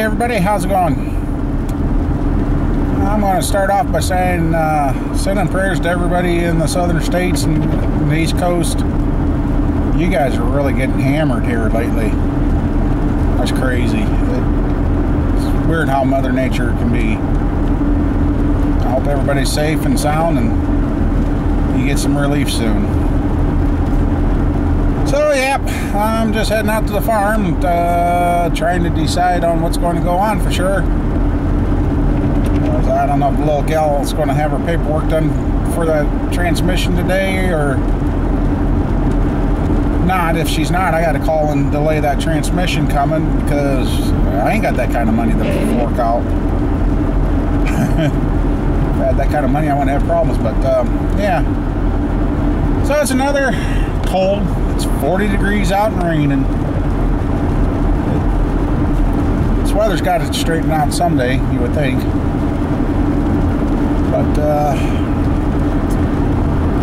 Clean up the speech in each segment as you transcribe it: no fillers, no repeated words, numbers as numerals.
everybody, how's it going? I'm going to start off by saying sending prayers to everybody in the southern states and the East Coast. You guys are really getting hammered here lately. That's crazy. It's weird how Mother Nature can be. I hope everybody's safe and sound and you get some relief soon. So, yep, I'm just heading out to the farm, trying to decide on what's going to go on for sure. I don't know if the little gal is going to have her paperwork done for that transmission today or not. If she's not, I got to call and delay that transmission coming because I ain't got that kind of money to fork out. If I had that kind of money, I wouldn't have problems, but yeah. So it's another cold. It's 40 degrees out and raining. This weather's got to straighten out someday, you would think. But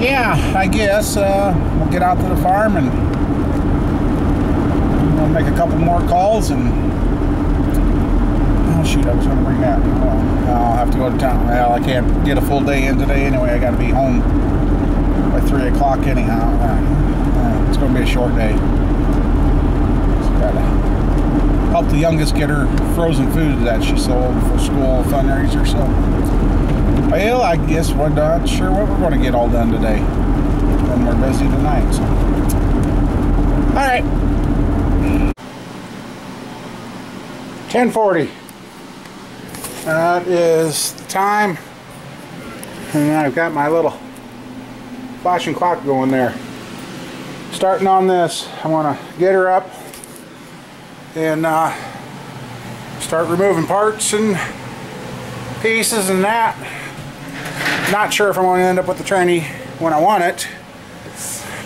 yeah, I guess we'll get out to the farm and we'll make a couple more calls and oh shoot, I was going to bring that. Oh, I'll have to go to town. Well, I can't get a full day in today anyway. I got to be home by 3 o'clock anyhow. It's going to be a short day. So gotta help the youngest get her frozen food that she sold for school fundraiser. So, well, I guess we're not sure what we're going to get all done today. And we're busy tonight. So, all right. 10:40. That is the time, and I've got my little flashing clock going there. Starting on this, I want to get her up and start removing parts and pieces and that. Not sure if I'm going to end up with the tranny when I want it,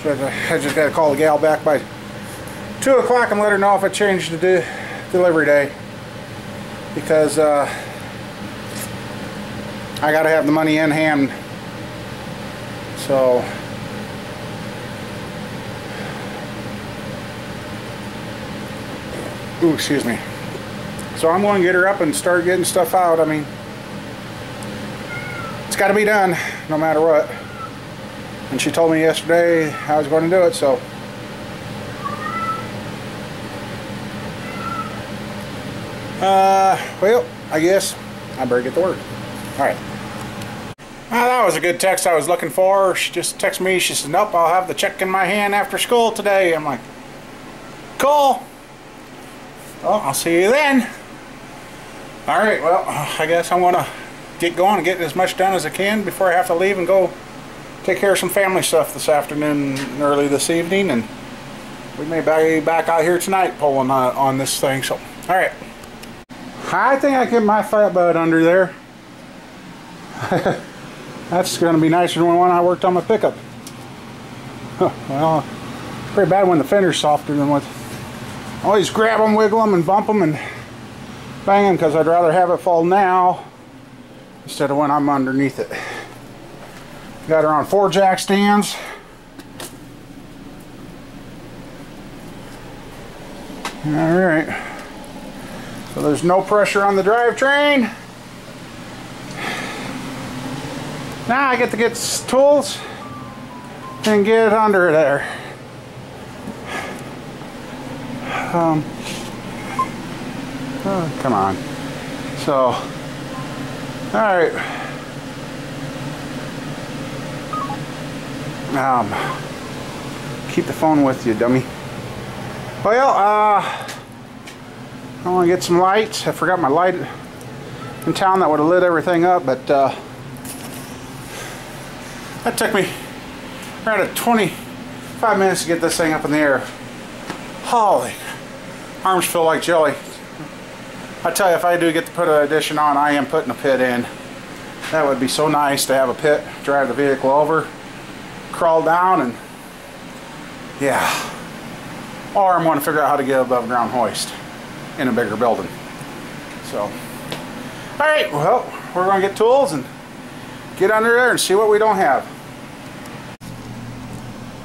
but I just got to call the gal back by 2 o'clock and let her know if I changed the delivery day, because I got to have the money in hand. So ooh, excuse me. So I'm going to get her up and start getting stuff out. I mean, it's got to be done no matter what. And she told me yesterday I was going to do it, so. Well, I guess I better get to work. Alright. Well, that was a good text I was looking for. She just texted me. She said, nope, I'll have the check in my hand after school today. I'm like, cool. Well, I'll see you then. Alright, well, I guess I want to get going and get as much done as I can before I have to leave and go take care of some family stuff this afternoon and early this evening. And we may be back out here tonight pulling on this thing. So, alright. I think I get my fat butt under there. That's going to be nicer than when I worked on my pickup. Well, pretty bad when the fender's softer than what. Always grab them, wiggle them, and bump them and bang them, because I'd rather have it fall now instead of when I'm underneath it. Got her on 4 jack stands. Alright. So there's no pressure on the drivetrain. Now I get to get tools and get it under there. Oh, come on. So, alright. Keep the phone with you, dummy. Well, I want to get some lights. I forgot my light in town that would have lit everything up, but that took me around 25 minutes to get this thing up in the air. Holy, arms feel like jelly. I tell you, if I do get to put an addition on, I am putting a pit in. That would be so nice to have a pit, drive the vehicle over, crawl down, and yeah. Or I'm going to figure out how to get above ground hoist in a bigger building. So, alright, well, we're going to get tools and get under there and see what we don't have.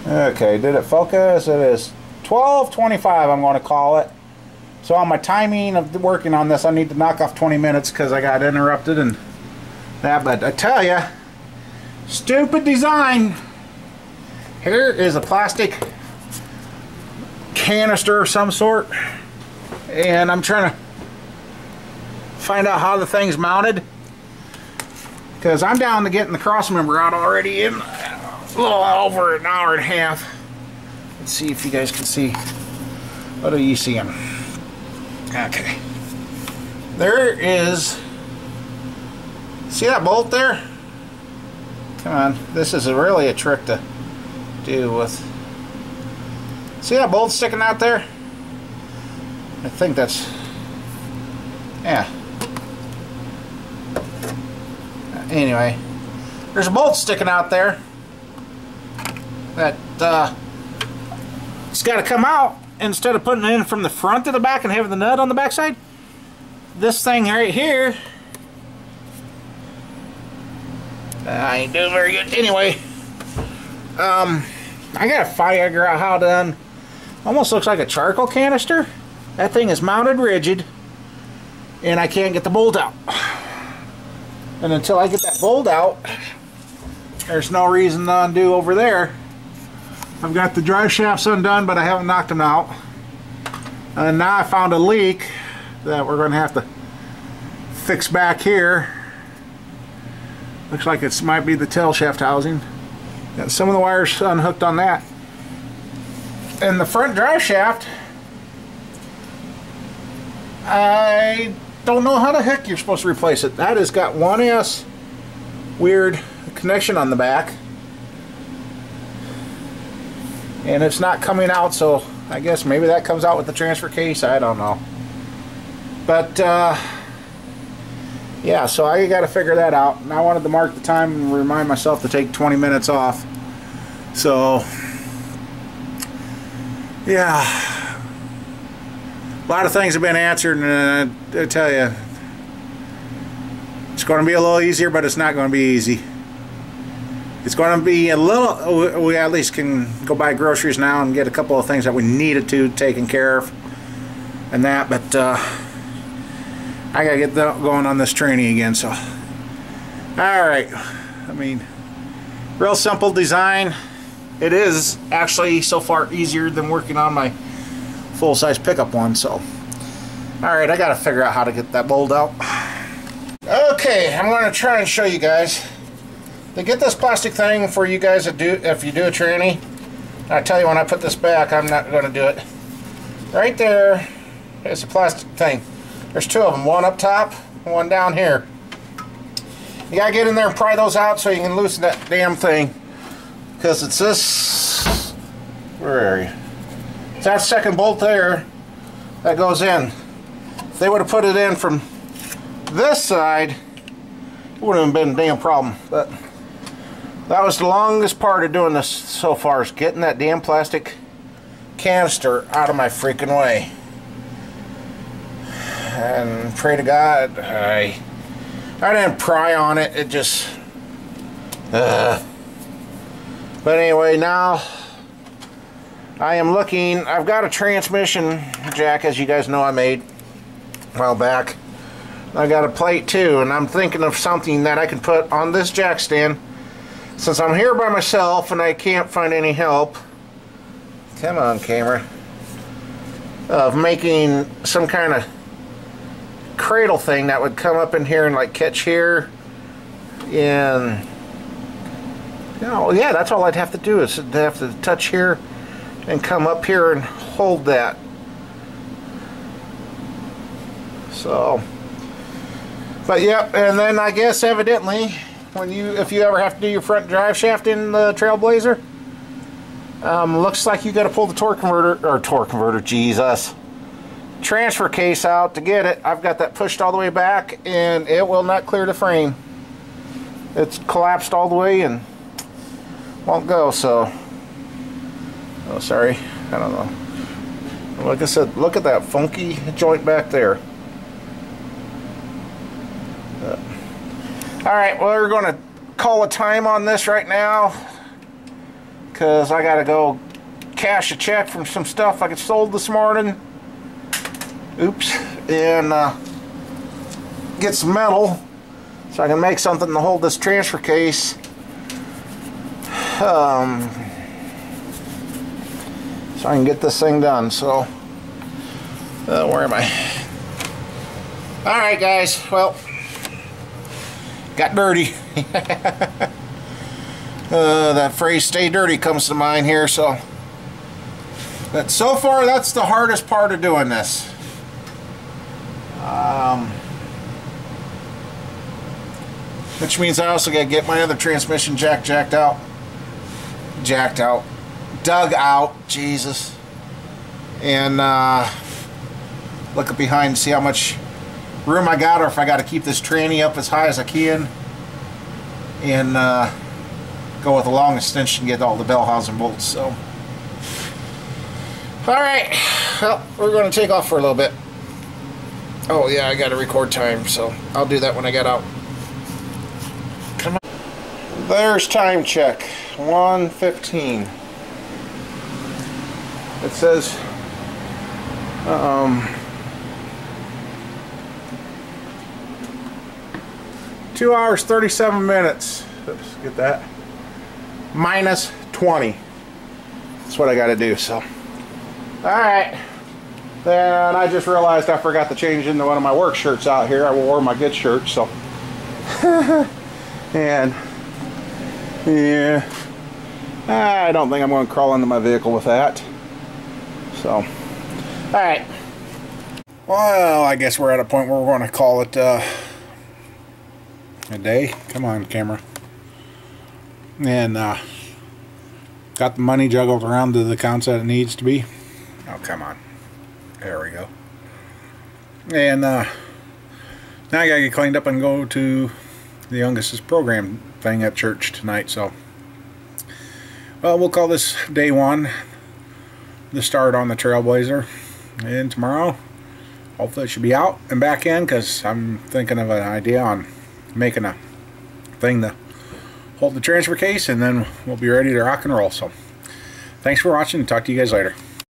Okay, did it focus? It is 12:25, I'm going to call it. So on my timing of working on this, I need to knock off 20 minutes because I got interrupted and that. But I tell you, stupid design. Here is a plastic canister of some sort, and I'm trying to find out how the thing's mounted, because I'm down to getting the cross member out already in a little over an hour and a half. Let's see if you guys can see. What are you seeing? Okay. There is, see that bolt there? Come on, this is really a trick to do with. See that bolt sticking out there? I think that's, yeah. Anyway, there's a bolt sticking out there that it's got to come out. Instead of putting it in from the front to the back and having the nut on the back side, this thing right here, I ain't doing very good. Anyway, I gotta figure out how to. Almost looks like a charcoal canister. That thing is mounted rigid, and I can't get the bolt out. And until I get that bolt out, there's no reason to undo over there. I've got the drive shafts undone, but I haven't knocked them out. And now I found a leak that we're going to have to fix back here. Looks like it might be the tail shaft housing. Got some of the wires unhooked on that. And the front drive shaft, I don't know how the heck you're supposed to replace it. That has got 1S weird connection on the back, and it's not coming out, so I guess maybe that comes out with the transfer case. I don't know. But yeah, so I got to figure that out. And I wanted to mark the time and remind myself to take 20 minutes off. So yeah, a lot of things have been answered, and I tell you, it's going to be a little easier, but it's not going to be easy. It's going to be a little, we at least can go buy groceries now and get a couple of things that we needed to taken care of and that, but I got to get going on this training again, so. Alright, I mean, real simple design. It is actually so far easier than working on my full-size pickup one, so. Alright, I got to figure out how to get that bolt out. Okay, I'm going to try and show you guys. To get this plastic thing for you guys that do, if you do a tranny, I tell you when I put this back, I'm not going to do it. Right there is a plastic thing. There's two of them, one up top, one down here. You got to get in there and pry those out so you can loosen that damn thing. Because it's this, where are you? It's that second bolt there that goes in. If they would have put it in from this side, it wouldn't have been a damn problem. But that was the longest part of doing this so far, is getting that damn plastic canister out of my freaking way. And pray to God, I didn't pry on it. It just, But anyway, now I am looking. I've got a transmission jack, as you guys know I made a while back. I got a plate too, and I'm thinking of something that I can put on this jack stand. Since I'm here by myself and I can't find any help, come on camera, of making some kind of cradle thing that would come up in here and like catch here, and yeah, that's all I'd have to do, is have to touch here and come up here and hold that. So, but yep, and then I guess evidently when if you ever have to do your front drive shaft in the Trailblazer, looks like you got to pull the torque converter, Jesus, transfer case out to get it. I've got that pushed all the way back, and it will not clear the frame. It's collapsed all the way and won't go. So, oh sorry, I don't know. Like I said, look at that funky joint back there. Alright, well, we're going to call a time on this right now, because I got to go cash a check from some stuff I sold this morning. Oops. And get some metal so I can make something to hold this transfer case. So I can get this thing done. So where am I? Alright guys, well, got dirty. That phrase "stay dirty" comes to mind here. So but so far that's the hardest part of doing this. Which means I also got to get my other transmission jacked out, dug out, Jesus, and look up behind to see how much room I got, or if I got to keep this tranny up as high as I can, and go with a long extension and get all the bell housing bolts. So, all right, well, we're going to take off for a little bit. Oh yeah, I got to record time, so I'll do that when I get out. Come on. There's time check, 1:15. It says 2 hours 37 minutes. Oops, get that. Minus 20. That's what I got to do. So, all right. Then I just realized I forgot to change into one of my work shirts out here. I wore my good shirt, so. And yeah, I don't think I'm going to crawl into my vehicle with that. So, all right. Well, I guess we're at a point where we're going to call it a day. Come on, camera. And got the money juggled around to the accounts that it needs to be. Oh, come on. There we go. And now I gotta get cleaned up and go to the youngest's program thing at church tonight. So, well, we'll call this day one, the start on the Trailblazer. And tomorrow, hopefully it should be out and back in, because I'm thinking of an idea on making a thing to hold the transfer case, and then we'll be ready to rock and roll. So, thanks for watching, and talk to you guys later.